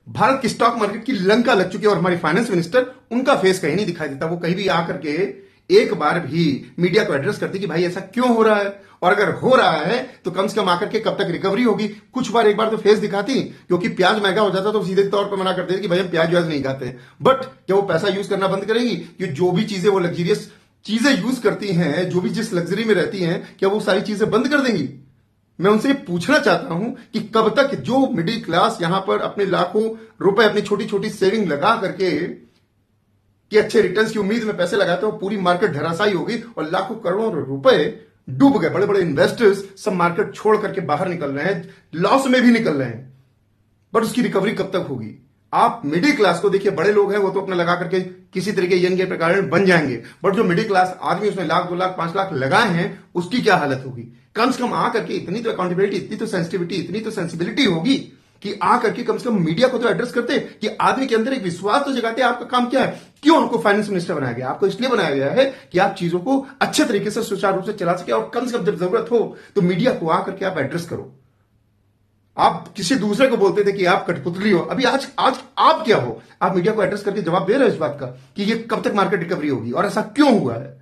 भारत की stock market की लंका लग चुकी है और हमारी फाइनेंस मिनिस्टर उनका फेस कहीं नहीं दिखाई देता। वो कहीं भी आकर के एक बार भी मीडिया को एड्रेस करती कि भाई ऐसा क्यों हो रहा है, और अगर हो रहा है तो कम से कम आकर के कब तक रिकवरी होगी। कुछ बार एक बार तो फेस दिखाती, क्योंकि प्याज महंगा हो जाता तो सीधे तौर पर मना कर देती कि भाई हम प्याज व्याज नहीं खाते। बट क्या वो पैसा यूज करना बंद करेंगी? कि जो भी चीजें वो लग्जरियस चीजें यूज करती हैं, जो भी जिस लग्जरी में रहती हैं, क्या वो सारी चीजें बंद कर देंगी? मैं उनसे ये पूछना चाहता हूं कि कब तक जो मिडिल क्लास यहां पर अपने लाखों रुपए अपनी छोटी छोटी सेविंग लगा करके कि अच्छे रिटर्न्स की उम्मीद में पैसे लगाते हो, पूरी मार्केट धराशायी होगी और लाखों करोड़ों रुपए डूब गए। बड़े बड़े इन्वेस्टर्स सब मार्केट छोड़ करके बाहर निकल रहे हैं, लॉस में भी निकल रहे हैं। बट उसकी रिकवरी कब तक होगी? आप मिडिल क्लास को देखिए, बड़े लोग हैं वो तो अपना लगा करके किसी तरीके यंग के प्रकार बन जाएंगे, बट जो मिडिल क्लास आदमी उसने लाख 2 लाख 5 लाख लगाए हैं उसकी क्या हालत होगी? कम से कम आकर के इतनी तो अकाउंटेबिलिटी, इतनी तो सेंसिटिविटी, इतनी तो सेंसिबिलिटी होगी कि आकर के कम से कम मीडिया को तो एड्रेस करते कि आदमी के अंदर एक विश्वास तो जगाते। आपका काम क्या है? क्यों आपको फाइनेंस मिनिस्टर बनाया गया? आपको इसलिए बनाया गया है कि आप चीजों को अच्छे तरीके से सुचारू रूप से चला सके, और कम से कम जब जरूरत हो तो मीडिया को आकर के आप एड्रेस करो। आप किसी दूसरे को बोलते थे कि आप कठपुतली हो, अभी आज आज आप क्या हो? आप मीडिया को एड्रेस करके जवाब दे रहे हो इस बात का कि ये कब तक मार्केट रिकवरी होगी और ऐसा क्यों हुआ है।